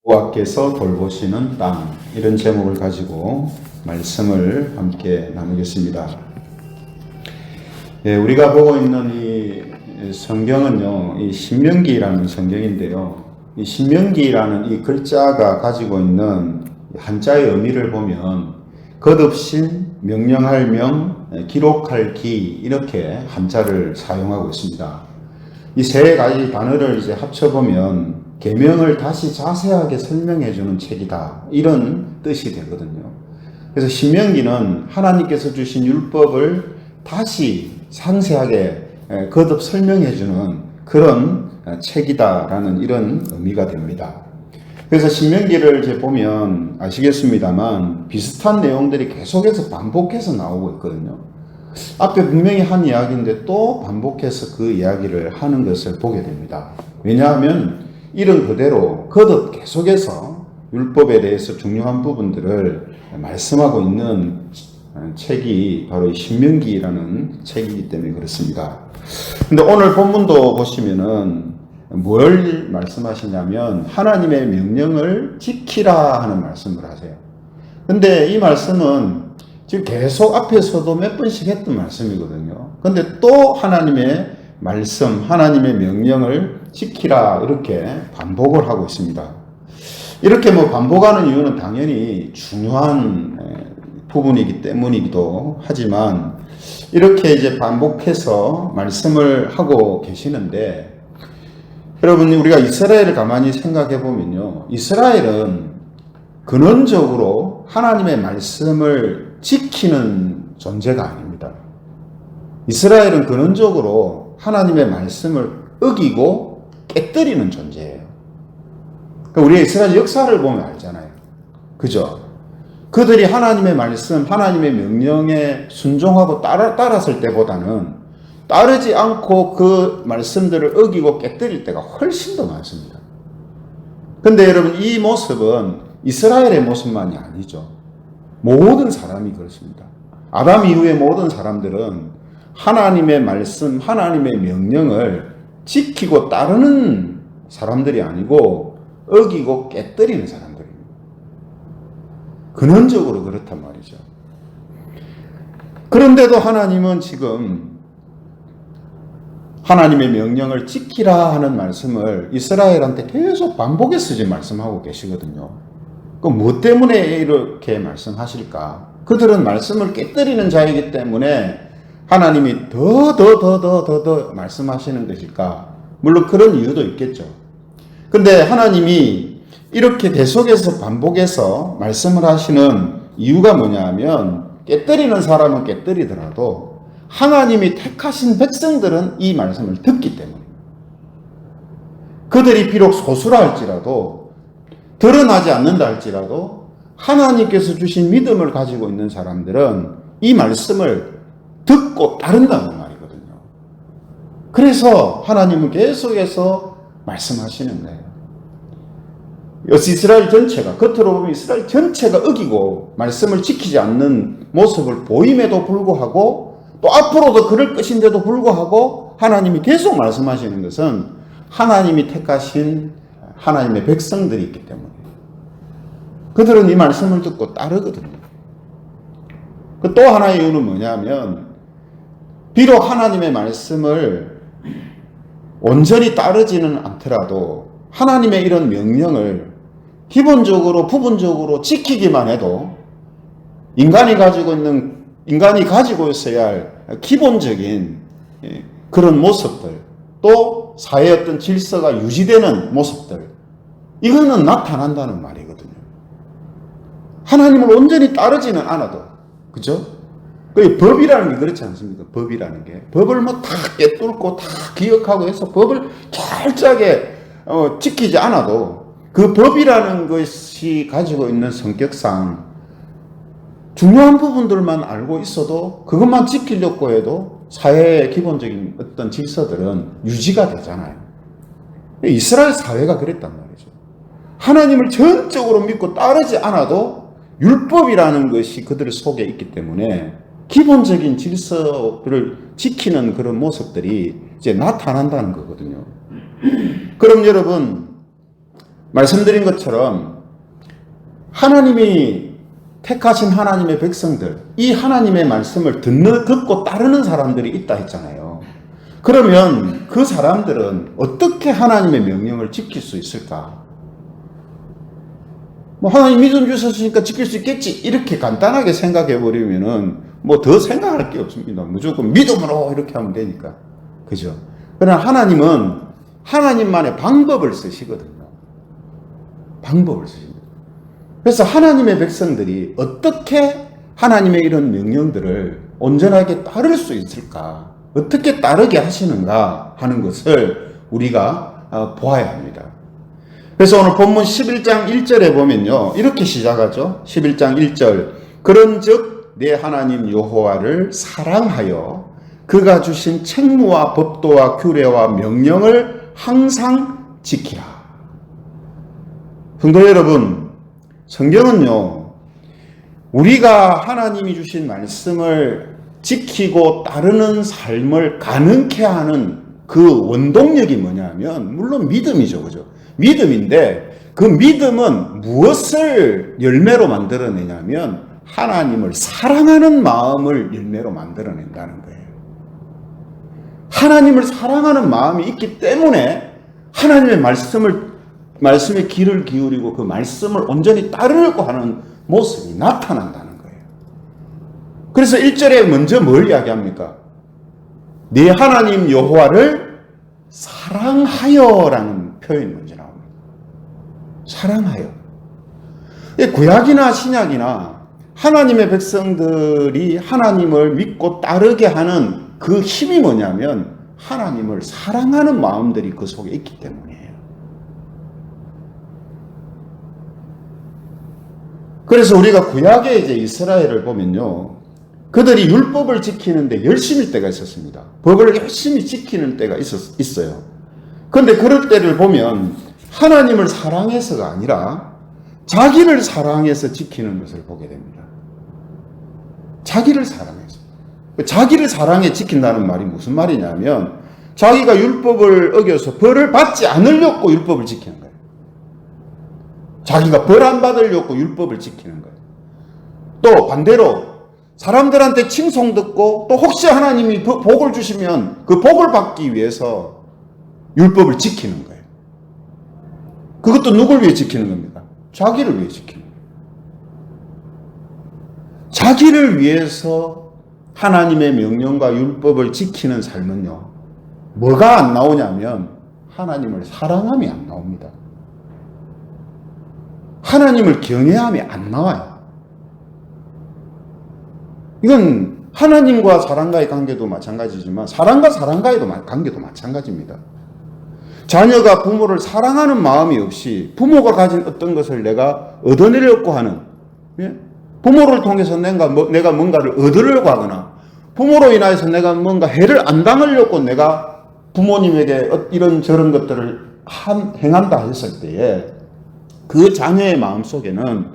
여호와께서 돌보시는 땅, 이런 제목을 가지고 말씀을 함께 나누겠습니다. 우리가 보고 있는 이 성경은요, 이 신명기라는 성경인데요. 이 신명기라는 이 글자가 가지고 있는 한자의 의미를 보면 겉없인, 명령할 명, 기록할 기, 이렇게 한자를 사용하고 있습니다. 이 세 가지 단어를 이제 합쳐보면 계명을 다시 자세하게 설명해주는 책이다, 이런 뜻이 되거든요. 그래서 신명기는 하나님께서 주신 율법을 다시 상세하게 거듭 설명해주는 그런 책이다라는 이런 의미가 됩니다. 그래서 신명기를 이제 보면 아시겠습니다만 비슷한 내용들이 계속해서 반복해서 나오고 있거든요. 앞에 분명히 한 이야기인데 또 반복해서 그 이야기를 하는 것을 보게 됩니다. 왜냐하면 이런 그대로 거듭 계속해서 율법에 대해서 중요한 부분들을 말씀하고 있는 책이 바로 신명기라는 책이기 때문에 그렇습니다. 근데 오늘 본문도 보시면은 뭘 말씀하시냐면 하나님의 명령을 지키라 하는 말씀을 하세요. 근데 이 말씀은 지금 계속 앞에서도 몇 번씩 했던 말씀이거든요. 근데 또 하나님의 말씀, 하나님의 명령을 지키라, 이렇게 반복을 하고 있습니다. 이렇게 반복하는 이유는 당연히 중요한 부분이기 때문이기도 하지만 이렇게 이제 반복해서 말씀을 하고 계시는데, 여러분, 우리가 이스라엘을 가만히 생각해 보면요, 이스라엘은 근원적으로 하나님의 말씀을 지키는 존재가 아닙니다. 이스라엘은 근원적으로 하나님의 말씀을 어기고 깨뜨리는 존재예요. 그러니까 우리가 이스라엘 역사를 보면 알잖아요. 그죠? 그들이 하나님의 말씀, 하나님의 명령에 순종하고 따랐을 때보다는 따르지 않고 그 말씀들을 어기고 깨뜨릴 때가 훨씬 더 많습니다. 근데 여러분, 이 모습은 이스라엘의 모습만이 아니죠. 모든 사람이 그렇습니다. 아담 이후의 모든 사람들은 하나님의 말씀, 하나님의 명령을 지키고 따르는 사람들이 아니고 어기고 깨뜨리는 사람들입니다. 근원적으로 그렇단 말이죠. 그런데도 하나님은 지금 하나님의 명령을 지키라 하는 말씀을 이스라엘한테 계속 반복해서 지금 말씀하고 계시거든요. 그럼 뭐 때문에 이렇게 말씀하실까? 그들은 말씀을 깨뜨리는 자이기 때문에 하나님이 더 말씀하시는 것일까? 물론 그런 이유도 있겠죠. 근데 하나님이 이렇게 계속해서 반복해서 말씀을 하시는 이유가 뭐냐 하면, 깨뜨리는 사람은 깨뜨리더라도 하나님이 택하신 백성들은 이 말씀을 듣기 때문입니다. 그들이 비록 소수라 할지라도, 드러나지 않는다 할지라도 하나님께서 주신 믿음을 가지고 있는 사람들은 이 말씀을 듣고 따른다는 말이거든요. 그래서 하나님은 계속해서 말씀하시는 거예요. 이스라엘 전체가, 겉으로 보면 이스라엘 전체가 어기고 말씀을 지키지 않는 모습을 보임에도 불구하고, 또 앞으로도 그럴 것인데도 불구하고 하나님이 계속 말씀하시는 것은 하나님이 택하신 하나님의 백성들이 있기 때문에 그들은 이 말씀을 듣고 따르거든요. 또 하나의 이유는 뭐냐면, 비록 하나님의 말씀을 온전히 따르지는 않더라도 하나님의 이런 명령을 기본적으로, 부분적으로 지키기만 해도 인간이 가지고 있어야 할 기본적인 그런 모습들, 또 사회의 어떤 질서가 유지되는 모습들, 이거는 나타난다는 말이거든요. 하나님을 온전히 따르지는 않아도, 그죠? 법이라는 게 그렇지 않습니까? 법이라는 게. 법을 다 깨뚫고 다 기억하고 해서 법을 철저하게 지키지 않아도 그 법이라는 것이 가지고 있는 성격상 중요한 부분들만 알고 있어도 그것만 지키려고 해도 사회의 기본적인 어떤 질서들은 유지가 되잖아요. 이스라엘 사회가 그랬단 말이죠. 하나님을 전적으로 믿고 따르지 않아도 율법이라는 것이 그들 속에 있기 때문에 기본적인 질서를 지키는 그런 모습들이 이제 나타난다는 거거든요. 그럼 여러분, 말씀드린 것처럼 하나님이 택하신 하나님의 백성들, 이 하나님의 말씀을 듣고 따르는 사람들이 있다 했잖아요. 그러면 그 사람들은 어떻게 하나님의 명령을 지킬 수 있을까? 뭐 하나님 믿음 주셨으니까 지킬 수 있겠지, 이렇게 간단하게 생각해 버리면은 뭐 더 생각할 게 없습니다. 무조건 믿음으로 이렇게 하면 되니까. 그죠? 그러나 하나님은 하나님만의 방법을 쓰시거든요. 방법을 쓰십니다. 그래서 하나님의 백성들이 어떻게 하나님의 이런 명령들을 온전하게 따를 수 있을까? 어떻게 따르게 하시는가 하는 것을 우리가 보아야 합니다. 그래서 오늘 본문 11장 1절에 보면요, 이렇게 시작하죠. 11장 1절. 그런즉 내 하나님 여호와를 사랑하여 그가 주신 책무와 법도와 규례와 명령을 항상 지키라. 성도 여러분, 성경은요, 우리가 하나님이 주신 말씀을 지키고 따르는 삶을 가능케 하는 그 원동력이 뭐냐면 물론 믿음이죠. 그죠? 믿음인데 그 믿음은 무엇을 열매로 만들어내냐면 하나님을 사랑하는 마음을 열매로 만들어낸다는 거예요. 하나님을 사랑하는 마음이 있기 때문에 하나님의 말씀에 귀를 기울이고 그 말씀을 온전히 따르려고 하는 모습이 나타난다는 거예요. 그래서 1절에 먼저 뭘 이야기합니까? 네 하나님 여호와를 사랑하여라는 표현이 먼저 나옵니다. 사랑하여. 구약이나 신약이나 하나님의 백성들이 하나님을 믿고 따르게 하는 그 힘이 뭐냐면 하나님을 사랑하는 마음들이 그 속에 있기 때문이에요. 그래서 우리가 구약의 이제 이스라엘을 보면요, 그들이 율법을 지키는데 열심일 때가 있었습니다. 법을 열심히 지키는 때가 있어요. 그런데 그럴 때를 보면 하나님을 사랑해서가 아니라 자기를 사랑해서 지키는 것을 보게 됩니다. 자기를 사랑해서. 자기를 사랑해 지킨다는 말이 무슨 말이냐면 자기가 율법을 어겨서 벌을 받지 않으려고 율법을 지키는 거예요. 자기가 벌 안 받으려고 율법을 지키는 거예요. 또 반대로 사람들한테 칭송 듣고 또 혹시 하나님이 복을 주시면 그 복을 받기 위해서 율법을 지키는 거예요. 그것도 누굴 위해 지키는 겁니까? 자기를 위해 지키는 거예요. 자기를 위해서 하나님의 명령과 율법을 지키는 삶은요, 뭐가 안 나오냐면 하나님을 사랑함이 안 나옵니다. 하나님을 경외함이 안 나와요. 이건 하나님과 사람과의 관계도 마찬가지지만 사람과 사람과의 관계도 마찬가지입니다. 자녀가 부모를 사랑하는 마음이 없이 부모가 가진 어떤 것을 내가 얻어내려고 하는, 부모를 통해서 내가 뭔가를 얻으려고 하거나 부모로 인하여서 내가 뭔가 해를 안 당하려고 내가 부모님에게 이런 저런 것들을 행한다 했을 때에 그 자녀의 마음 속에는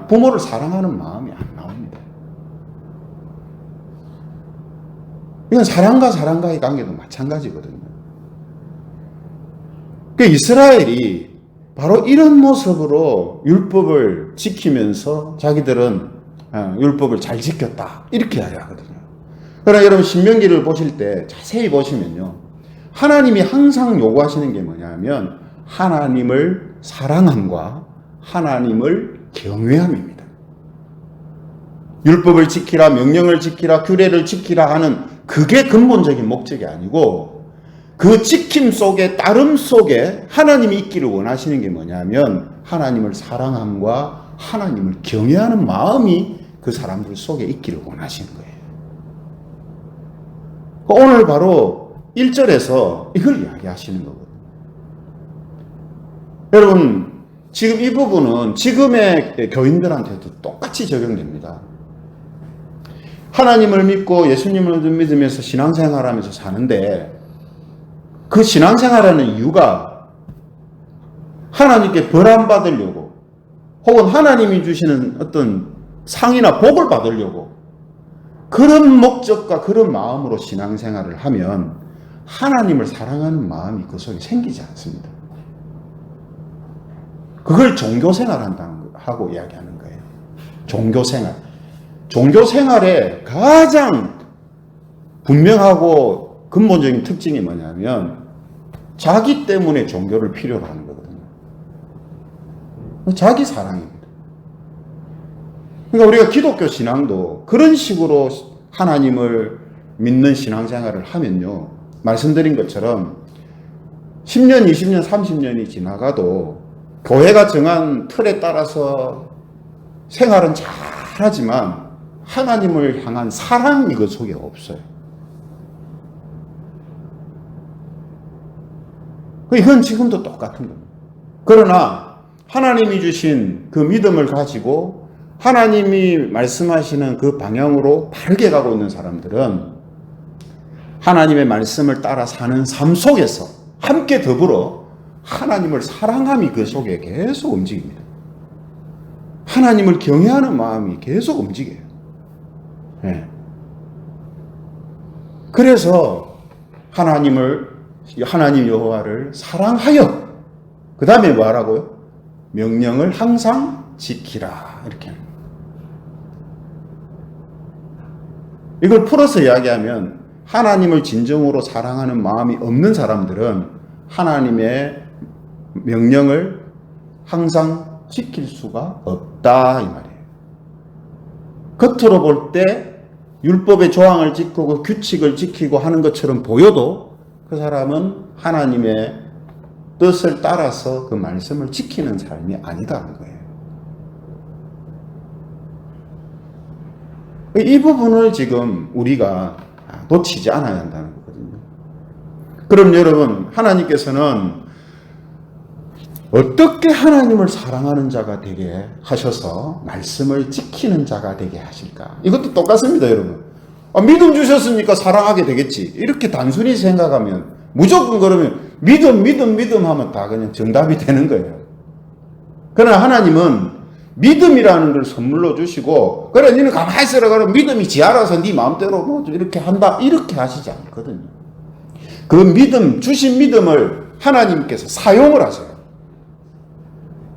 부모를 사랑하는 마음이 안 나옵니다. 이건 사람과 사람과의 관계도 마찬가지거든요. 그 이스라엘이 바로 이런 모습으로 율법을 지키면서 자기들은 율법을 잘 지켰다, 이렇게 이야기하거든요. 그러나 여러분 신명기를 보실 때 자세히 보시면요, 하나님이 항상 요구하시는 게 뭐냐면 하나님을 사랑함과 하나님을 경외함입니다. 율법을 지키라, 명령을 지키라, 규례를 지키라 하는 그게 근본적인 목적이 아니고 그 지킴 속에, 따름 속에 하나님이 있기를 원하시는 게 뭐냐면 하나님을 사랑함과 하나님을 경외하는 마음이 그 사람들 속에 있기를 원하시는 거예요. 오늘 바로 1절에서 이걸 이야기하시는 거거든요. 여러분, 지금 이 부분은 지금의 교인들한테도 똑같이 적용됩니다. 하나님을 믿고 예수님을 믿으면서 신앙생활하면서 사는데 그 신앙생활하는 이유가 하나님께 벌 안 받으려고 혹은 하나님이 주시는 어떤 상이나 복을 받으려고 그런 목적과 그런 마음으로 신앙생활을 하면 하나님을 사랑하는 마음이 그 속에 생기지 않습니다. 그걸 종교생활 한다고 이야기하는 거예요. 종교생활. 종교생활의 가장 분명하고 근본적인 특징이 뭐냐면 자기 때문에 종교를 필요로 하는 거거든요. 자기 사랑입니다. 그러니까 우리가 기독교 신앙도 그런 식으로 하나님을 믿는 신앙생활을 하면요. 말씀드린 것처럼 10년, 20년, 30년이 지나가도 교회가 정한 틀에 따라서 생활은 잘하지만 하나님을 향한 사랑이 그 속에 없어요. 이건 지금도 똑같은 겁니다. 그러나 하나님이 주신 그 믿음을 가지고 하나님이 말씀하시는 그 방향으로 바르게 가고 있는 사람들은 하나님의 말씀을 따라 사는 삶 속에서 함께 더불어 하나님을 사랑함이 그 속에 계속 움직입니다. 하나님을 경외하는 마음이 계속 움직여요. 네. 그래서 하나님 여호와를 사랑하여 그 다음에 뭐 하라고요? 명령을 항상 지키라 이렇게 합니다. 이걸 풀어서 이야기하면 하나님을 진정으로 사랑하는 마음이 없는 사람들은 하나님의 명령을 항상 지킬 수가 없다 이 말이에요. 겉으로 볼 때 율법의 조항을 지키고 규칙을 지키고 하는 것처럼 보여도 그 사람은 하나님의 뜻을 따라서 그 말씀을 지키는 삶이 아니다는 거예요. 이 부분을 지금 우리가 놓치지 않아야 한다는 거거든요. 그럼 여러분, 하나님께서는 어떻게 하나님을 사랑하는 자가 되게 하셔서 말씀을 지키는 자가 되게 하실까? 이것도 똑같습니다, 여러분. 믿음 주셨으니까 사랑하게 되겠지. 이렇게 단순히 생각하면 무조건 그러면 믿음 하면 다 그냥 정답이 되는 거예요. 그러나 하나님은 믿음이라는 걸 선물로 주시고 그래 너는 가만히 있어라 그러면 믿음이 지 알아서 네 마음대로 뭐 이렇게 한다 이렇게 하시지 않거든요. 그 믿음 주신 믿음을 하나님께서 사용을 하세요.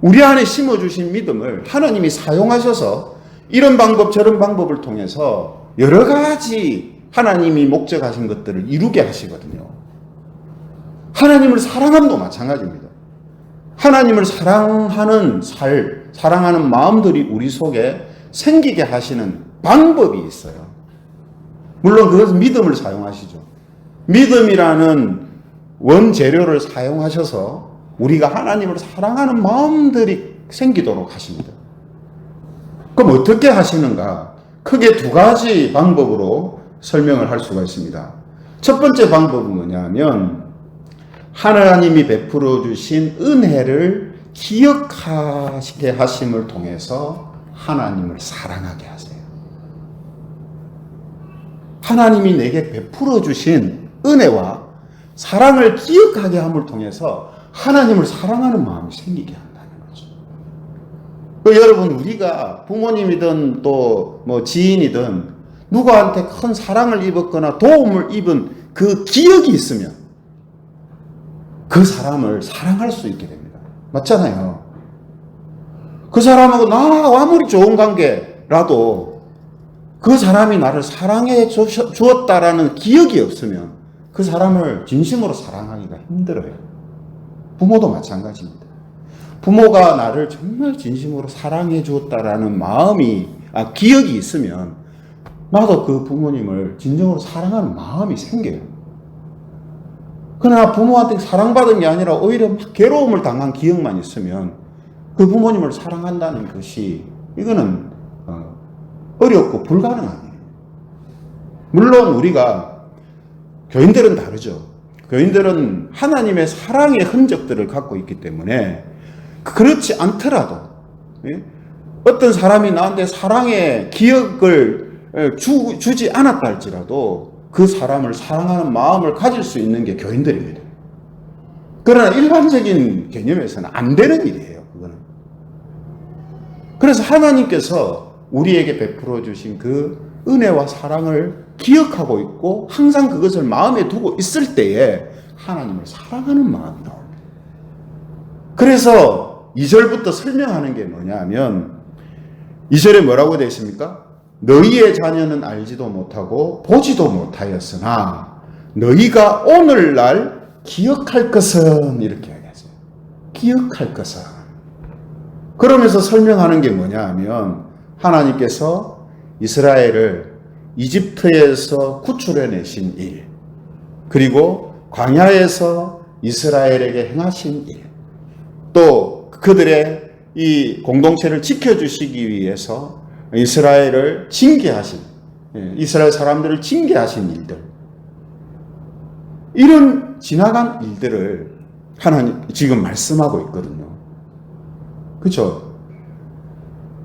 우리 안에 심어주신 믿음을 하나님이 사용하셔서 이런 방법 저런 방법을 통해서 여러 가지 하나님이 목적하신 것들을 이루게 하시거든요. 하나님을 사랑함도 마찬가지입니다. 하나님을 사랑하는 사랑하는 마음들이 우리 속에 생기게 하시는 방법이 있어요. 물론 그것은 믿음을 사용하시죠. 믿음이라는 원재료를 사용하셔서 우리가 하나님을 사랑하는 마음들이 생기도록 하십니다. 그럼 어떻게 하시는가? 크게 두 가지 방법으로 설명을 할 수가 있습니다. 첫 번째 방법은 뭐냐면 하나님이 베풀어 주신 은혜를 기억하시게 하심을 통해서 하나님을 사랑하게 하세요. 하나님이 내게 베풀어 주신 은혜와 사랑을 기억하게 함을 통해서 하나님을 사랑하는 마음이 생기게 한다는 거죠. 여러분, 우리가 부모님이든 또 뭐 지인이든 누구한테 큰 사랑을 입었거나 도움을 입은 그 기억이 있으면 그 사람을 사랑할 수 있게 됩니다. 맞잖아요. 그 사람하고 나 아무리 좋은 관계라도 그 사람이 나를 사랑해 주었다라는 기억이 없으면 그 사람을 진심으로 사랑하기가 힘들어요. 부모도 마찬가지입니다. 부모가 나를 정말 진심으로 사랑해 주었다라는 기억이 있으면 나도 그 부모님을 진정으로 사랑하는 마음이 생겨요. 그러나 부모한테 사랑받은 게 아니라 오히려 막 괴로움을 당한 기억만 있으면 그 부모님을 사랑한다는 것이 이거는 어렵고 불가능합니다. 물론 우리가 교인들은 다르죠. 교인들은 하나님의 사랑의 흔적들을 갖고 있기 때문에 그렇지 않더라도 어떤 사람이 나한테 사랑의 기억을 주지 않았다 할지라도 그 사람을 사랑하는 마음을 가질 수 있는 게 교인들입니다. 그러나 일반적인 개념에서는 안 되는 일이에요. 그거는. 그래서 하나님께서 우리에게 베풀어 주신 그 은혜와 사랑을 기억하고 있고 항상 그것을 마음에 두고 있을 때에 하나님을 사랑하는 마음이 나옵니다. 그래서 2절부터 설명하는 게 뭐냐 하면 2절에 뭐라고 되어 있습니까? 너희의 자녀는 알지도 못하고 보지도 못하였으나 너희가 오늘날 기억할 것은 이렇게 이야기하세요. 기억할 것은. 그러면서 설명하는 게 뭐냐 하면 하나님께서 이스라엘을 이집트에서 구출해내신 일, 그리고 광야에서 이스라엘에게 행하신 일, 또 그들의 이 공동체를 지켜주시기 위해서 이스라엘을 징계하신, 이스라엘 사람들을 징계하신 일들, 이런 지나간 일들을 하나님 지금 말씀하고 있거든요. 그렇죠?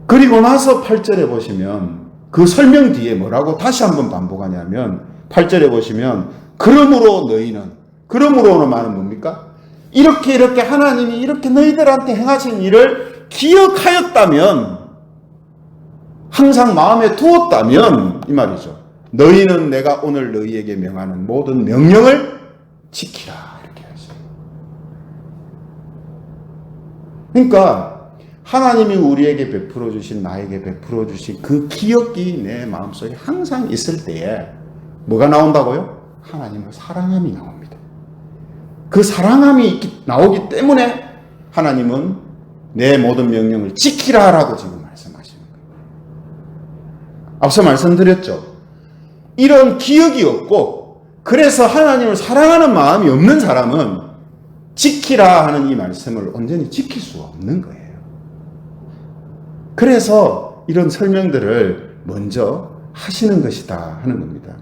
그리고 나서 8절에 보시면 그 설명 뒤에 뭐라고 다시 한번 반복하냐면 8절에 보시면 그러므로 너희는, 그러므로는 말은 뭡니까? 이렇게 하나님이 이렇게 너희들한테 행하신 일을 기억하였다면, 항상 마음에 두었다면 이 말이죠. 너희는 내가 오늘 너희에게 명하는 모든 명령을 지키라 이렇게 하죠. 그러니까 하나님이 우리에게 베풀어 주신, 나에게 베풀어 주신 그 기억이 내 마음속에 항상 있을 때에 뭐가 나온다고요? 하나님을 사랑함이 나옵니다. 그 사랑함이 나오기 때문에 하나님은 내 모든 명령을 지키라라고 지금 말씀하시는 거예요. 앞서 말씀드렸죠. 이런 기억이 없고 그래서 하나님을 사랑하는 마음이 없는 사람은 지키라 하는 이 말씀을 온전히 지킬 수가 없는 거예요. 그래서 이런 설명들을 먼저 하시는 것이다 하는 겁니다.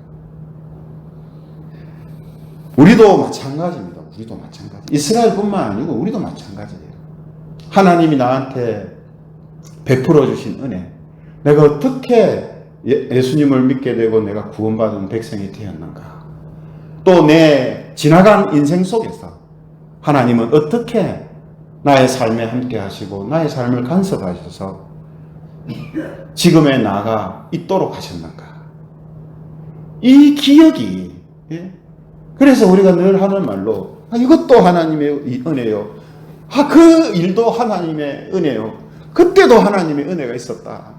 우리도 마찬가지입니다. 우리도 마찬가지. 이스라엘뿐만 아니고 우리도 마찬가지예요. 하나님이 나한테 베풀어 주신 은혜, 내가 어떻게 예수님을 믿게 되고 내가 구원받은 백성이 되었는가, 또 내 지나간 인생 속에서 하나님은 어떻게 나의 삶에 함께 하시고 나의 삶을 간섭하셔서 지금에 나아가 있도록 하셨는가, 이 기억이, 그래서 우리가 늘 하는 말로 이것도 하나님의 은혜요, 그 일도 하나님의 은혜요, 그때도 하나님의 은혜가 있었다,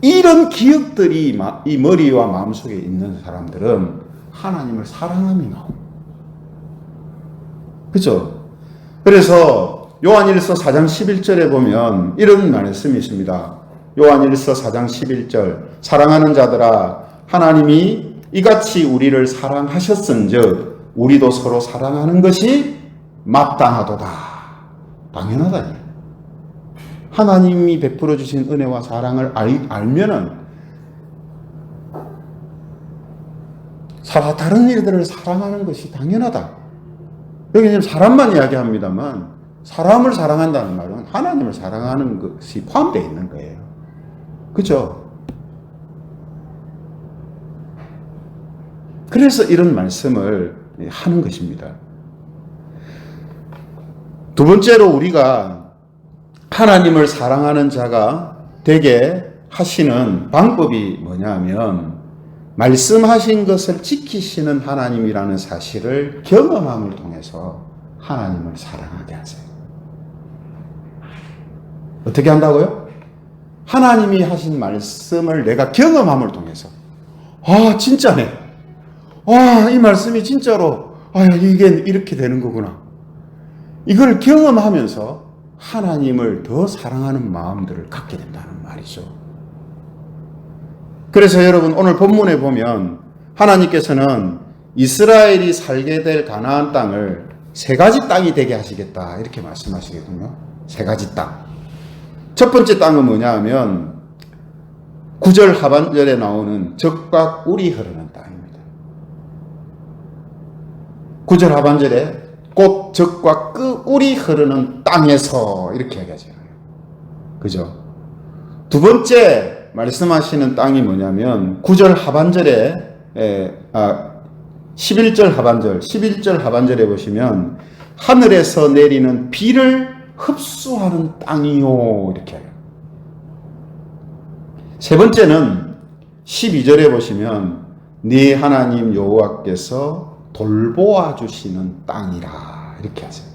이런 기억들이 이 머리와 마음속에 있는 사람들은 하나님을 사랑함이 나옵니다. 그렇죠? 그래서 요한일서 4장 11절에 보면 이런 말씀이 있습니다. 요한일서 4장 11절, 사랑하는 자들아 하나님이 이같이 우리를 사랑하셨은즉 우리도 서로 사랑하는 것이 마땅하도다. 당연하다. 하나님이 베풀어 주신 은혜와 사랑을 알면은 다른 일들을 사랑하는 것이 당연하다. 여기는 사람만 이야기합니다만 사람을 사랑한다는 말은 하나님을 사랑하는 것이 포함되어 있는 거예요. 그죠? 그래서 이런 말씀을 하는 것입니다. 두 번째로 우리가 하나님을 사랑하는 자가 되게 하시는 방법이 뭐냐면 말씀하신 것을 지키시는 하나님이라는 사실을 경험함을 통해서 하나님을 사랑하게 하세요. 어떻게 한다고요? 하나님이 하신 말씀을 내가 경험함을 통해서, 진짜네. 이 말씀이 진짜로, 이게 이렇게 되는 거구나. 이걸 경험하면서 하나님을 더 사랑하는 마음들을 갖게 된다는 말이죠. 그래서 여러분 오늘 본문에 보면 하나님께서는 이스라엘이 살게 될 가나안 땅을 세 가지 땅이 되게 하시겠다 이렇게 말씀하시거든요. 세 가지 땅. 첫 번째 땅은 뭐냐 하면 9절 하반절에 나오는 적과 꿀이 흐르는 땅입니다. 9절 하반절에 곧 적과 꿀이 흐르는 땅에서 이렇게 얘기하잖아요. 그죠? 두 번째 말씀하시는 땅이 뭐냐면 9절 하반절에 11절 하반절에 보시면 하늘에서 내리는 비를 흡수하는 땅이요 이렇게 해요. 세 번째는 12절에 보시면 네 하나님 여호와께서 돌보아 주시는 땅이라 이렇게 하세요.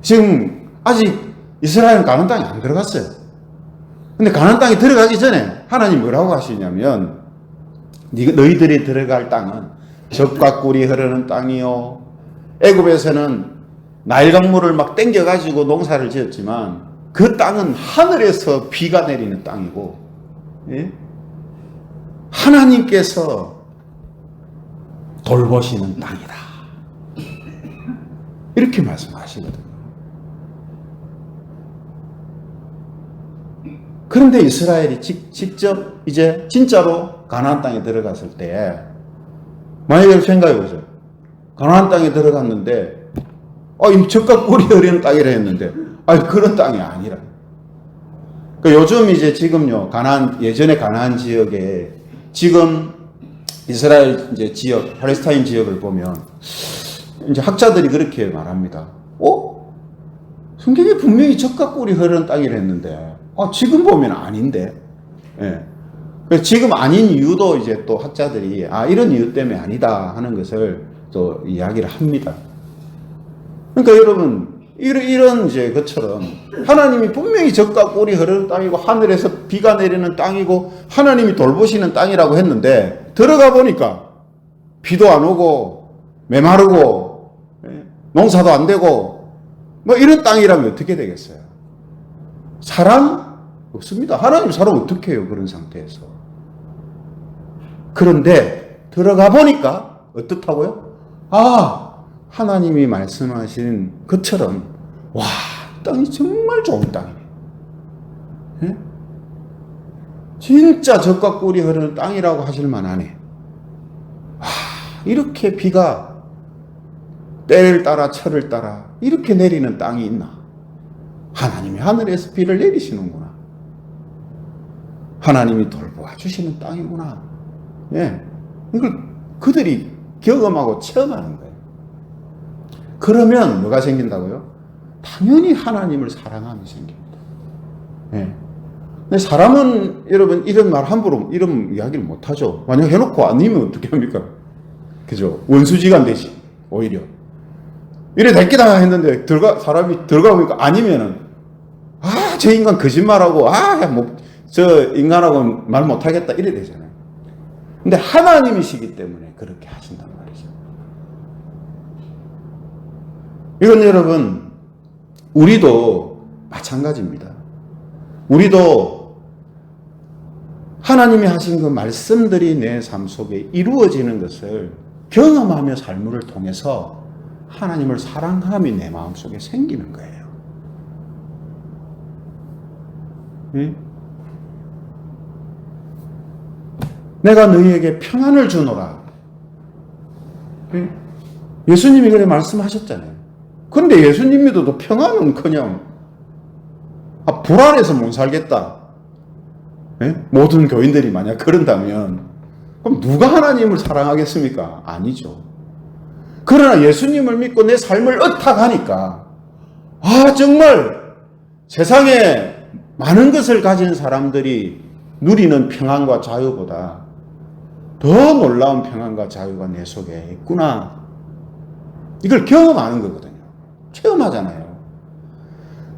지금 아직 이스라엘은 가나안 땅에 안 들어갔어요. 근데 가나안 땅에 들어가기 전에 하나님 뭐라고 하시냐면 너희들이 들어갈 땅은 젖과 꿀이 흐르는 땅이요. 애굽에서는 나일 강물을 막 땡겨가지고 농사를 지었지만 그 땅은 하늘에서 비가 내리는 땅이고, 예? 하나님께서 돌보시는 땅이다. 이렇게 말씀하시거든요. 그런데 이스라엘이 직접 이제 진짜로 가나안 땅에 들어갔을 때, 만약에 생각해 보세요. 가나안 땅에 들어갔는데, 이 젖과 꿀이 흐르는 땅이라 했는데, 그런 땅이 아니라. 그러니까 요즘 이제 지금요, 예전에 가나안 지역에 지금 이스라엘 이제 지역, 팔레스타인 지역을 보면 이제 학자들이 그렇게 말합니다. 성경에 분명히 젖과 꿀이 흐르는 땅이라 했는데, 지금 보면 아닌데. 예. 그래서 지금 아닌 이유도 이제 또 학자들이 이런 이유 때문에 아니다 하는 것을 또 이야기를 합니다. 그러니까 여러분, 이런 이제 것처럼 하나님이 분명히 젖과 꿀이 흐르는 땅이고 하늘에서 비가 내리는 땅이고 하나님이 돌보시는 땅이라고 했는데 들어가 보니까 비도 안 오고 메마르고 농사도 안 되고 뭐 이런 땅이라면 어떻게 되겠어요? 사람? 없습니다. 하나님 사람 어떻게 해요? 그런 상태에서. 그런데 들어가 보니까 어떻다고요? 하나님이 말씀하신 것처럼 땅이 정말 좋은 땅이네. 예? 진짜 젖과 꿀이 흐르는 땅이라고 하실 만하네. 이렇게 비가 때를 따라 철을 따라 이렇게 내리는 땅이 있나? 하나님이 하늘에서 비를 내리시는구나. 하나님이 돌보아 주시는 땅이구나. 예. 이걸 그들이 경험하고 체험하는 거예요. 그러면 뭐가 생긴다고요? 당연히 하나님을 사랑함이 생깁니다. 예. 근데 사람은 여러분 이런 말 함부로 이런 이야기를 못 하죠. 만약 해놓고 아니면 어떻게 합니까? 그죠? 원수지간 되지. 오히려. 이래 될 거다 했는데 사람이 들어가 보니까 아니면은 저 인간 거짓말하고 저 인간하고 말 못하겠다 이래 되잖아요. 근데 하나님이시기 때문에 그렇게 하신단 말이죠. 이건 여러분 우리도 마찬가지입니다. 우리도 하나님이 하신 그 말씀들이 내 삶 속에 이루어지는 것을 경험하며 삶을 통해서 하나님을 사랑함이 내 마음속에 생기는 거예요. 응? 내가 너희에게 평안을 주노라. 응? 예수님이 그래 말씀하셨잖아요. 그런데 예수님 믿어도 평안은 그냥 불안해서 못 살겠다. 응? 모든 교인들이 만약 그런다면 그럼 누가 하나님을 사랑하겠습니까? 아니죠. 그러나 예수님을 믿고 내 삶을 얻어가니까 정말 세상에 많은 것을 가진 사람들이 누리는 평안과 자유보다 더 놀라운 평안과 자유가 내 속에 있구나. 이걸 경험하는 거거든요. 체험하잖아요.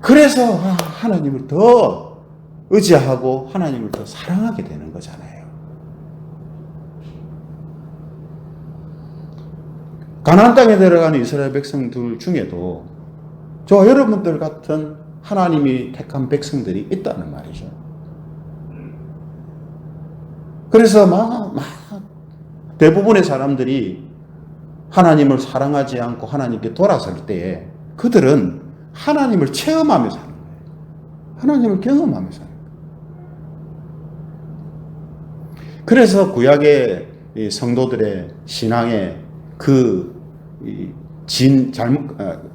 그래서 하나님을 더 의지하고 하나님을 더 사랑하게 되는 거잖아요. 가나안 땅에 들어가는 이스라엘 백성들 중에도 저와 여러분들 같은 하나님이 택한 백성들이 있다는 말이죠. 그래서 대부분의 사람들이 하나님을 사랑하지 않고 하나님께 돌아설 때에 그들은 하나님을 체험하며 사는 거예요. 하나님을 경험하며 사는 거예요. 그래서 구약의 성도들의 신앙의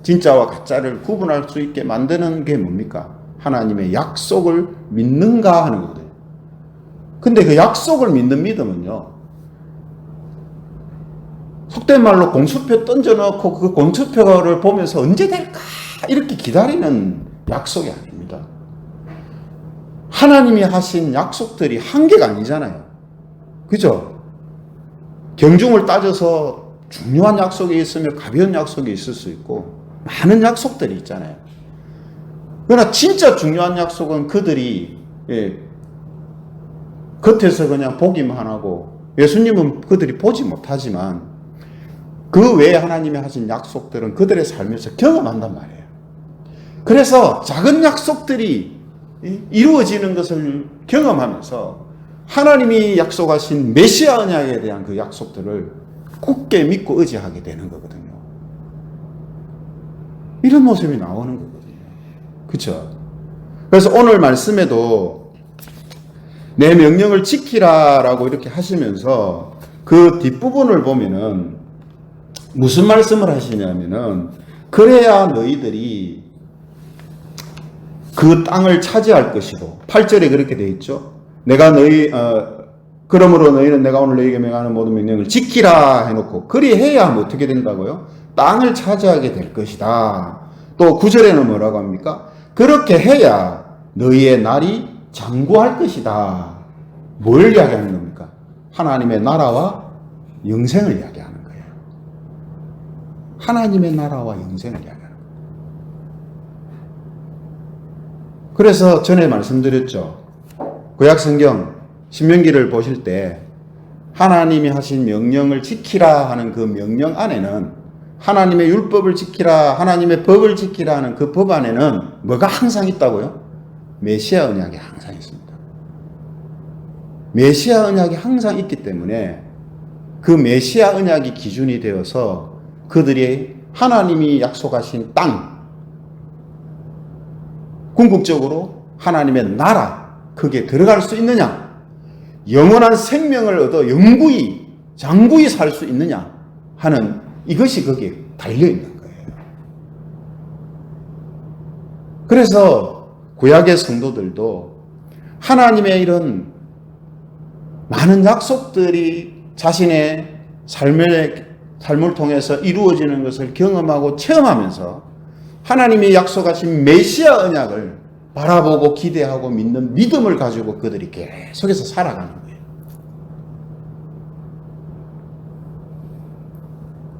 진짜와 가짜를 구분할 수 있게 만드는 게 뭡니까? 하나님의 약속을 믿는가 하는 거거든요. 근데 그 약속을 믿는 믿음은요, 속된 말로 공수표 던져놓고 그 공수표를 보면서 언제 될까? 이렇게 기다리는 약속이 아닙니다. 하나님이 하신 약속들이 한계가 아니잖아요. 그죠? 경중을 따져서 중요한 약속이 있으며 가벼운 약속이 있을 수 있고 많은 약속들이 있잖아요. 그러나 진짜 중요한 약속은 그들이 겉에서 그냥 보기만 하고 예수님은 그들이 보지 못하지만 그 외에 하나님이 하신 약속들은 그들의 삶에서 경험한단 말이에요. 그래서 작은 약속들이 이루어지는 것을 경험하면서 하나님이 약속하신 메시아 언약에 대한 그 약속들을 굳게 믿고 의지하게 되는 거거든요. 이런 모습이 나오는 거거든요. 그렇죠? 그래서 오늘 말씀에도 내 명령을 지키라라고 이렇게 하시면서 그 뒷부분을 보면은 무슨 말씀을 하시냐면은 그래야 너희들이 그 땅을 차지할 것이고 8절에 그렇게 되어 있죠. 내가 그러므로 너희는 내가 오늘 너희에게 명하는 모든 명령을 지키라 해놓고 그리해야 어떻게 된다고요? 땅을 차지하게 될 것이다. 또 9절에는 뭐라고 합니까? 그렇게 해야 너희의 날이 장구할 것이다. 뭘 이야기하는 겁니까? 하나님의 나라와 영생을 이야기하는 거예요. 하나님의 나라와 영생을 이야기하는 거예요. 그래서 전에 말씀드렸죠. 구약성경 신명기를 보실 때 하나님이 하신 명령을 지키라 하는 그 명령 안에는 하나님의 율법을 지키라, 하나님의 법을 지키라 하는 그 법 안에는 뭐가 항상 있다고요? 메시아 언약이 항상 있습니다. 메시아 언약이 항상 있기 때문에 그 메시아 언약이 기준이 되어서 그들이 하나님이 약속하신 땅, 궁극적으로 하나님의 나라, 거기에 들어갈 수 있느냐, 영원한 생명을 얻어 영구히 장구히 살 수 있느냐 하는 이것이 거기에 달려있는 거예요. 그래서 구약의 성도들도 하나님의 이런 많은 약속들이 자신의 삶을 통해서 이루어지는 것을 경험하고 체험하면서 하나님이 약속하신 메시아 언약을 바라보고 기대하고 믿는 믿음을 가지고 그들이 계속해서 살아가는 거예요.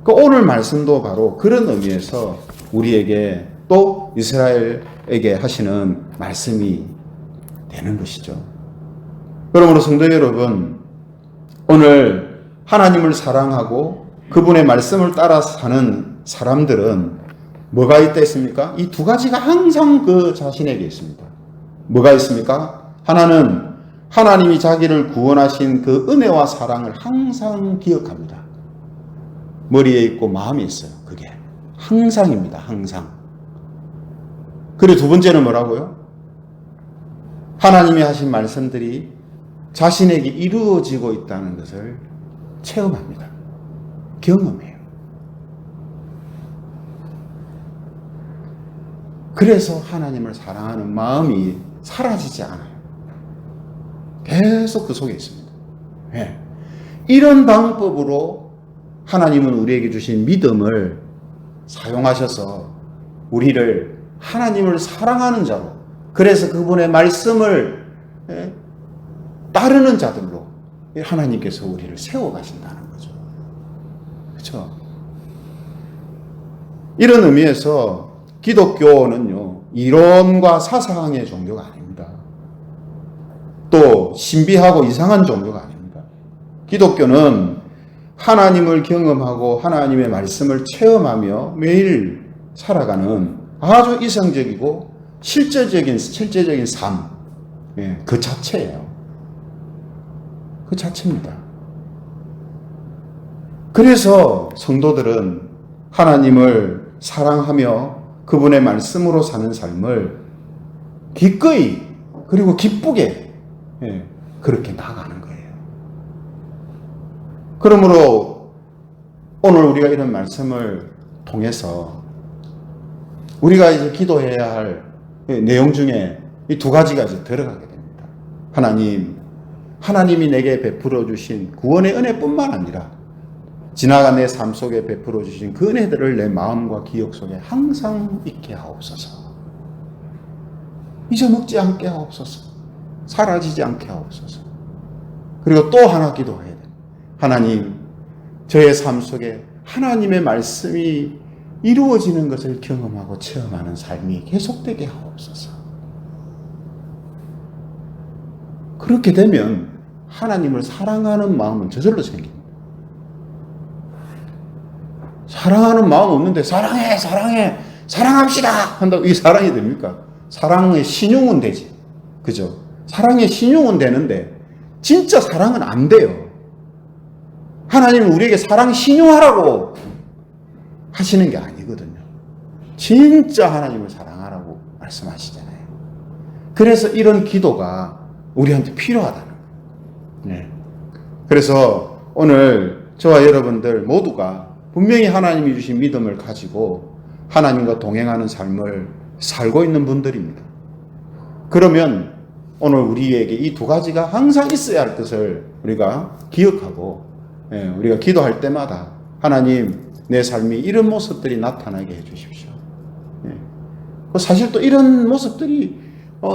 그 오늘 말씀도 바로 그런 의미에서 우리에게 또 이스라엘에게 하시는 말씀이 되는 것이죠. 그러므로 성도 여러분, 오늘 하나님을 사랑하고 그분의 말씀을 따라 사는 사람들은 뭐가 있다 했습니까? 이 두 가지가 항상 그 자신에게 있습니다. 뭐가 있습니까? 하나는 하나님이 자기를 구원하신 그 은혜와 사랑을 항상 기억합니다. 머리에 있고 마음에 있어요. 그게 항상입니다. 항상. 그리고 두 번째는 뭐라고요? 하나님이 하신 말씀들이 자신에게 이루어지고 있다는 것을 체험합니다. 경험해요. 그래서 하나님을 사랑하는 마음이 사라지지 않아요. 계속 그 속에 있습니다. 네. 이런 방법으로 하나님은 우리에게 주신 믿음을 사용하셔서 우리를 하나님을 사랑하는 자로, 그래서 그분의 말씀을 따르는 자들로 하나님께서 우리를 세워가신다는 거죠. 그렇죠? 이런 의미에서 기독교는요, 이론과 사상의 종교가 아닙니다. 또 신비하고 이상한 종교가 아닙니다. 기독교는 하나님을 경험하고 하나님의 말씀을 체험하며 매일 살아가는 아주 이상적이고 실제적인 삶, 그 자체예요. 그 자체입니다. 그래서 성도들은 하나님을 사랑하며 그분의 말씀으로 사는 삶을 기꺼이 그리고 기쁘게 그렇게 나아가는 거예요. 그러므로 오늘 우리가 이런 말씀을 통해서 우리가 이제 기도해야 할 내용 중에 이 두 가지가 이제 들어가게 됩니다. 하나님이 내게 베풀어 주신 구원의 은혜뿐만 아니라 지나간 내 삶 속에 베풀어 주신 그 은혜들을 내 마음과 기억 속에 항상 있게 하옵소서. 잊어먹지 않게 하옵소서. 사라지지 않게 하옵소서. 그리고 또 하나 기도해야 돼요. 하나님, 저의 삶 속에 하나님의 말씀이 이루어지는 것을 경험하고 체험하는 삶이 계속되게 하옵소서. 그렇게 되면 하나님을 사랑하는 마음은 저절로 생깁니다. 사랑하는 마음 없는데 사랑해, 사랑해, 사랑합시다 한다고 이 사랑이 됩니까? 사랑의 신용은 되지. 그죠? 사랑의 신용은 되는데 진짜 사랑은 안 돼요. 하나님은 우리에게 사랑 신용하라고 하시는 게 아니거든요. 진짜 하나님을 사랑하라고 말씀하시잖아요. 그래서 이런 기도가 우리한테 필요하다는 거예요. 네. 그래서 오늘 저와 여러분들 모두가 분명히 하나님이 주신 믿음을 가지고 하나님과 동행하는 삶을 살고 있는 분들입니다. 그러면 오늘 우리에게 이 두 가지가 항상 있어야 할 것을 우리가 기억하고 우리가 기도할 때마다 하나님 내 삶이 이런 모습들이 나타나게 해주십시오. 사실 또 이런 모습들이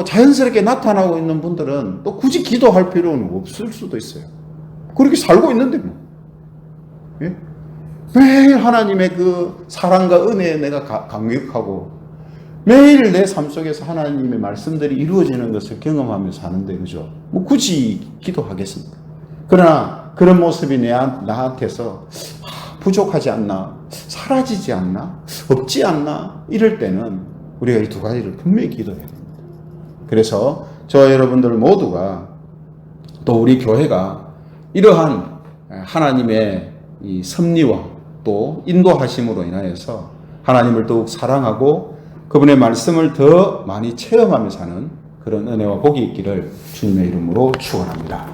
자연스럽게 나타나고 있는 분들은 또 굳이 기도할 필요는 없을 수도 있어요. 그렇게 살고 있는데 뭐. 매일 하나님의 그 사랑과 은혜에 내가 감격하고 매일 내 삶 속에서 하나님의 말씀들이 이루어지는 것을 경험하며 사는데 그죠? 뭐 굳이 기도하겠습니까? 그러나 그런 모습이 나한테서 부족하지 않나? 사라지지 않나? 없지 않나? 이럴 때는 우리가 이 두 가지를 분명히 기도해야 됩니다. 그래서 저와 여러분들 모두가 또 우리 교회가 이러한 하나님의 이 섭리와 또 인도하심으로 인하여서 하나님을 더욱 사랑하고 그분의 말씀을 더 많이 체험하며 사는 그런 은혜와 복이 있기를 주님의 이름으로 축원합니다.